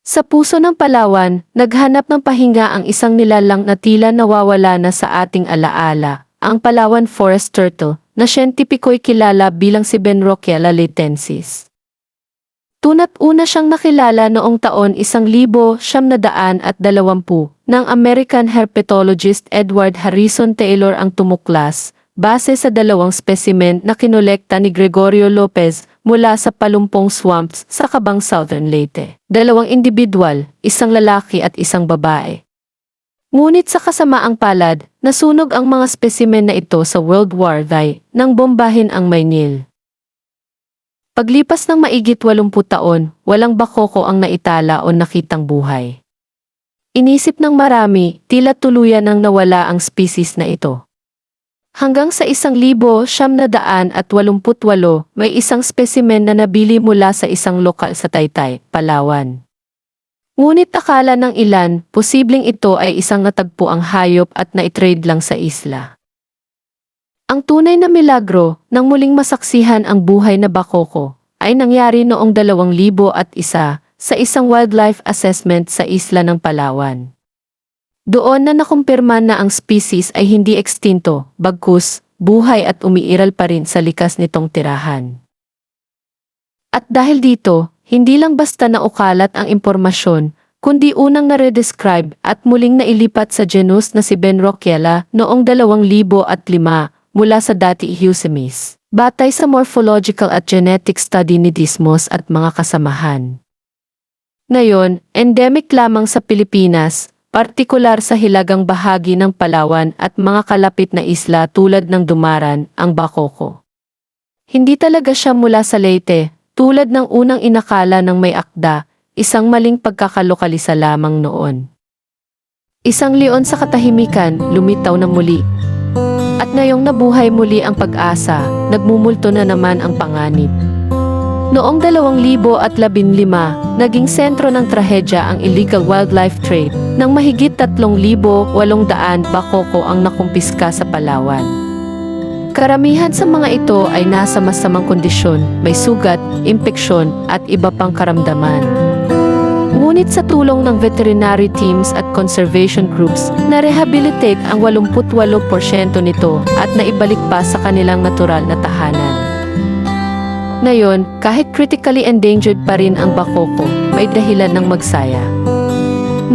Sa puso ng Palawan, naghanap ng pahinga ang isang nilalang na tila nawawala na sa ating alaala, ang Palawan forest turtle, na siyentipiko'y kilala bilang si Benroquela latensis. Tuna't una siyang nakilala noong taon 1920 ng American herpetologist Edward Harrison Taylor ang tumuklas, base sa dalawang spesimen na kinolekta ni Gregorio Lopez mula sa Palumpong Swamps sa Cabang Southern Leyte. Dalawang individual, isang lalaki at isang babae. Ngunit sa kasamaang palad, nasunog ang mga spesimen na ito sa World War II nang bombahin ang Maynil. Paglipas ng maigit 80 taon, walang bakoko ang naitala o nakitang buhay. Inisip ng marami, tila tuluyan nang nawala ang species na ito. Hanggang sa 1988, may isang spesimen na nabili mula sa isang lokal sa Taytay, Palawan. Ngunit akala ng ilan, posibleng ito ay isang natagpuang hayop at naitrade lang sa isla. Ang tunay na milagro, nang muling masaksihan ang buhay na bakoko, ay nangyari noong 2001 sa isang wildlife assessment sa isla ng Palawan. Doon na nakumpirma na ang species ay hindi ekstinto, bagkus, buhay at umiiral pa rin sa likas nitong tirahan. At dahil dito, hindi lang basta naukalat ang impormasyon, kundi unang nare-describe at muling nailipat sa genus na si Benroquela noong 2005 mula sa dati Eusemis, batay sa morphological at genetic study ni Dismos at mga kasamahan. Ngayon, endemic lamang sa Pilipinas, partikular sa hilagang bahagi ng Palawan at mga kalapit na isla tulad ng Dumaran, ang bakoko. Hindi talaga siya mula sa Leyte, tulad ng unang inakala ng may akda, isang maling pagkakalokalisa lamang noon. Isang leon sa katahimikan, lumitaw na muli. At ngayong nabuhay muli ang pag-asa, nagmumulto na naman ang panganib. Noong 2015, naging sentro ng trahedya ang illegal wildlife trade, nang mahigit 3,800 bakoko ang nakumpiska sa Palawan. Karamihan sa mga ito ay nasa masamang kondisyon, may sugat, impeksyon at iba pang karamdaman. Ngunit sa tulong ng veterinary teams at conservation groups, na-rehabilitate ang 88% nito at naibalik pa sa kanilang natural na tahanan. Ngayon, kahit critically endangered pa rin ang bakoko, may dahilan ng magsaya.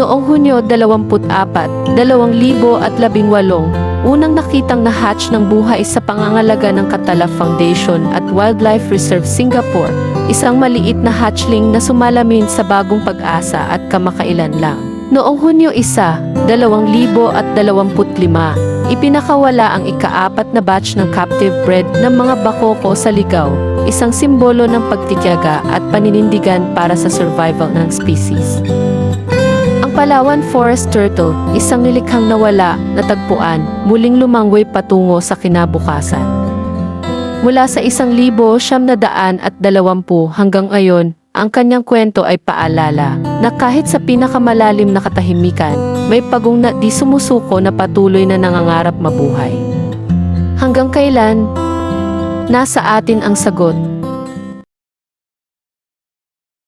Noong Hunyo 24, 2018, unang nakitang na-hatch ng buhay sa pangangalaga ng Catala Foundation at Wildlife Reserve Singapore, isang maliit na hatchling na sumalamin sa Bagong Pag-asa at kamakailan lang. Noong Hunyo 1, 2025, ipinakawala ang ika-4 na batch ng captive bred ng mga bakoko sa Ligao, isang simbolo ng pagtityaga at paninindigan para sa survival ng species. Ang Palawan forest turtle, isang nilikhang nawala, natagpuan, muling lumanggoy patungo sa kinabukasan. Mula sa 1920 hanggang ngayon, ang kanyang kwento ay paalala na kahit sa pinakamalalim na katahimikan, may pagong na di sumusuko na patuloy na nangangarap mabuhay. Hanggang kailan? Nasa atin ang sagot.